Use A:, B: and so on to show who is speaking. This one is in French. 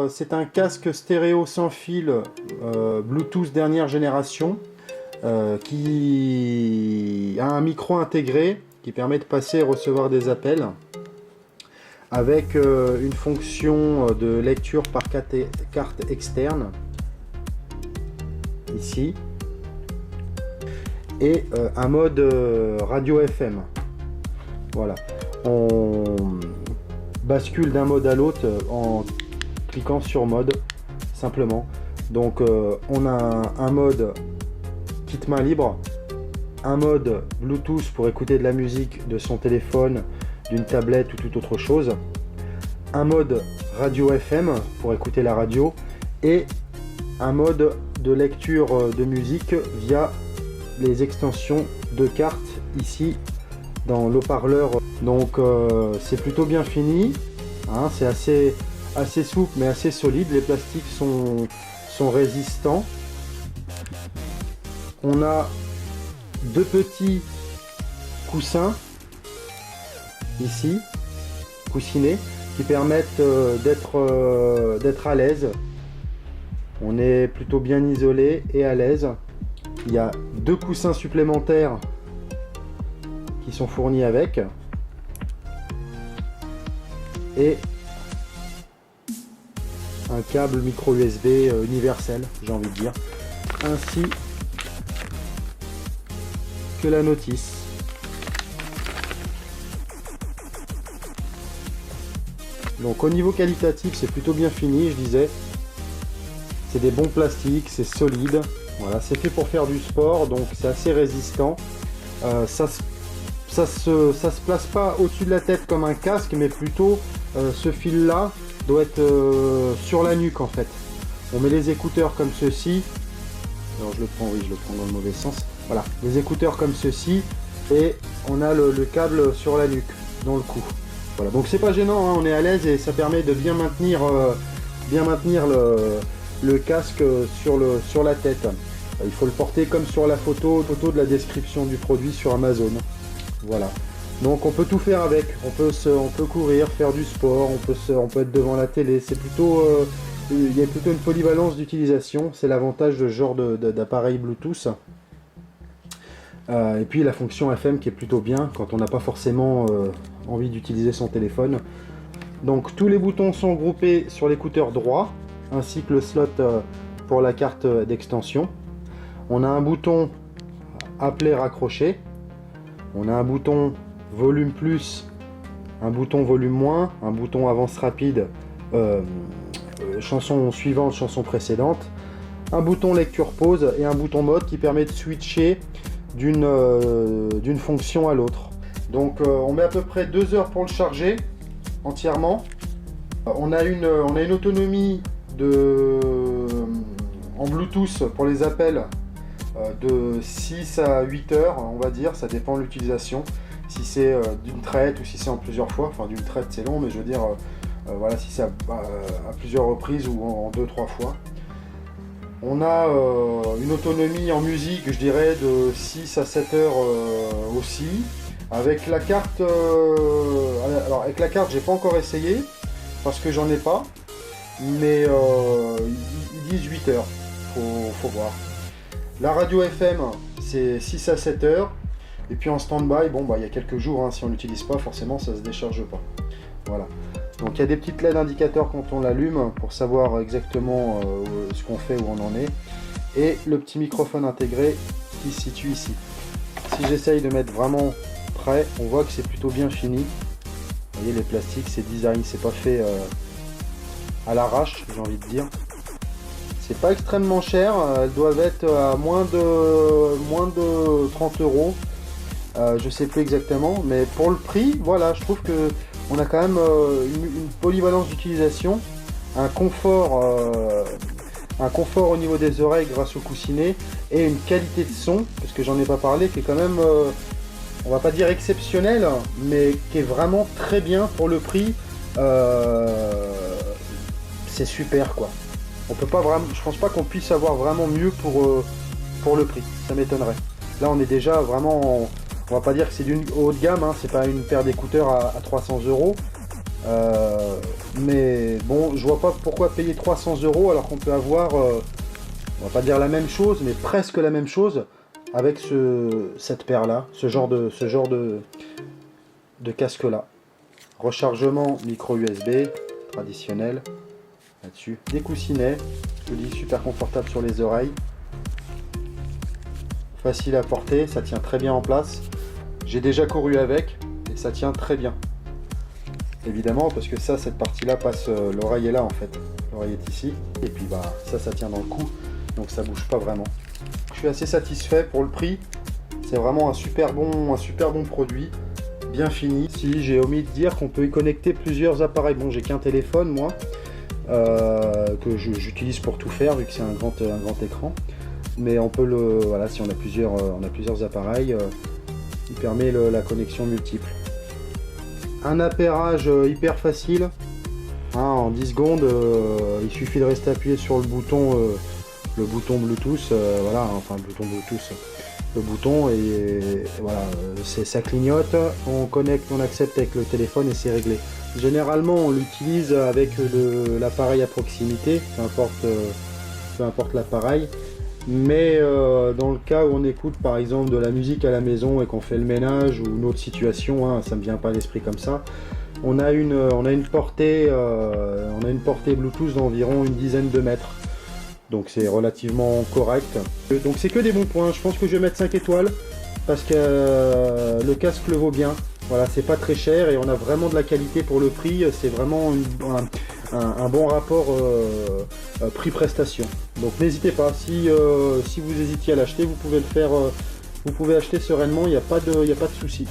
A: c'est un casque stéréo sans fil Bluetooth dernière génération qui a un micro intégré qui permet de passer et recevoir des appels avec une fonction de lecture par carte externe ici et un mode radio FM. Voilà, on bascule d'un mode à l'autre en cliquant sur mode simplement. Donc on a un mode kit main libre, un mode Bluetooth pour écouter de la musique de son téléphone, d'une tablette ou toute autre chose, un mode radio FM pour écouter la radio et un mode de lecture de musique via les extensions de cartes ici dans l'haut-parleur. Donc c'est plutôt bien fini, hein, c'est assez souple mais assez solide, les plastiques sont résistants. On a deux petits coussins ici, coussinets, qui permettent d'être à l'aise. On est plutôt bien isolé et à l'aise. Il y a deux coussins supplémentaires qui sont fournis avec et un câble micro USB universel, j'ai envie de dire, ainsi que la notice. Donc au niveau qualitatif, c'est plutôt bien fini, je disais. C'est des bons plastiques, c'est solide. Voilà, c'est fait pour faire du sport, donc c'est assez résistant. Ça se place pas au-dessus de la tête comme un casque, mais plutôt ce fil-là doit être sur la nuque en fait. On met les écouteurs comme ceci. Alors je le prends dans le mauvais sens. Voilà, les écouteurs comme ceci et on a le câble sur la nuque, dans le cou. Voilà, donc c'est pas gênant, hein, on est à l'aise et ça permet de bien maintenir le casque sur la tête. Il faut le porter comme sur la photo de la description du produit sur Amazon. Voilà. Donc on peut tout faire avec. On peut courir, faire du sport, on peut être devant la télé. C'est plutôt, il y a plutôt une polyvalence d'utilisation. C'est l'avantage de ce genre d'appareil Bluetooth. Et puis la fonction FM qui est plutôt bien quand on n'a pas forcément envie d'utiliser son téléphone. Donc tous les boutons sont groupés sur l'écouteur droit, ainsi que le slot pour la carte d'extension. On a un bouton appeler raccrocher, on a un bouton volume plus, un bouton volume moins, un bouton avance rapide, chanson suivante, chanson précédente, un bouton lecture pause et un bouton mode qui permet de switcher d'une fonction à l'autre. Donc on met à peu près 2 heures pour le charger entièrement. On a une autonomie en Bluetooth pour les appels de 6 à 8 heures, on va dire, ça dépend de l'utilisation, si c'est d'une traite ou si c'est en plusieurs fois. Enfin d'une traite c'est long, mais je veux dire voilà, si c'est à plusieurs reprises ou en 2-3 fois. On a une autonomie en musique, je dirais, de 6 à 7 heures aussi. Avec la carte, alors avec la carte, j'ai pas encore essayé parce que j'en ai pas, mais ils disent 8 heures, faut voir. La radio FM, c'est 6 à 7 heures, et puis en stand-by, bon, il y a quelques jours, hein, si on l'utilise pas, forcément, ça se décharge pas. Voilà. Donc il y a des petites LED indicateurs quand on l'allume pour savoir exactement ce qu'on fait, où on en est. Et le petit microphone intégré qui se situe ici. Si j'essaye de mettre vraiment près, on voit que c'est plutôt bien fini. Vous voyez les plastiques, c'est design, c'est pas fait à l'arrache, j'ai envie de dire. C'est pas extrêmement cher, elles doivent être à moins de 30 euros. Je sais plus exactement, mais pour le prix, voilà, je trouve que on a quand même une polyvalence d'utilisation, un confort au niveau des oreilles grâce au coussinet et une qualité de son, parce que j'en ai pas parlé, qui est quand même, on va pas dire exceptionnelle, mais qui est vraiment très bien pour le prix. C'est super quoi. On peut pas vraiment, je pense pas qu'on puisse avoir vraiment mieux pour le prix, ça m'étonnerait. Là on est déjà vraiment on va pas dire que c'est du haut de gamme, hein, c'est pas une paire d'écouteurs à 300 euros, Mais bon, je vois pas pourquoi payer 300 € alors qu'on peut avoir, on va pas dire la même chose, mais presque la même chose avec cette paire-là, ce genre de casque-là. Rechargement micro USB traditionnel là-dessus. Des coussinets, je vous dis, super confortable sur les oreilles. Facile à porter, ça tient très bien en place. J'ai déjà couru avec et ça tient très bien. Évidemment, parce que ça, cette partie-là passe, l'oreille est là en fait. L'oreille est ici. Et puis bah ça tient dans le cou, donc ça bouge pas vraiment. Je suis assez satisfait pour le prix. C'est vraiment un super bon produit. Bien fini. Si j'ai omis de dire qu'on peut y connecter plusieurs appareils. Bon, j'ai qu'un téléphone moi, que j'utilise pour tout faire vu que c'est un grand écran. Mais on peut voilà, si on a plusieurs appareils, il permet la connexion multiple. Un appairage hyper facile. Hein, en 10 secondes, il suffit de rester appuyé sur le bouton Bluetooth, voilà, enfin le bouton Bluetooth. Le bouton et voilà, ça clignote, on connecte, on accepte avec le téléphone et c'est réglé. Généralement on l'utilise avec l'appareil à proximité, peu importe l'appareil, mais dans le cas où on écoute par exemple de la musique à la maison et qu'on fait le ménage ou une autre situation, hein, ça me vient pas à l'esprit comme ça, on a une portée Bluetooth d'environ une dizaine de mètres. Donc c'est relativement correct. Donc c'est que des bons points. Je pense que je vais mettre 5 étoiles parce que le casque le vaut bien. Voilà, c'est pas très cher et on a vraiment de la qualité pour le prix. C'est vraiment un bon rapport prix-prestation. Donc n'hésitez pas. Si vous hésitiez à l'acheter, vous pouvez le faire. Vous pouvez acheter sereinement. Il n'y a pas de souci.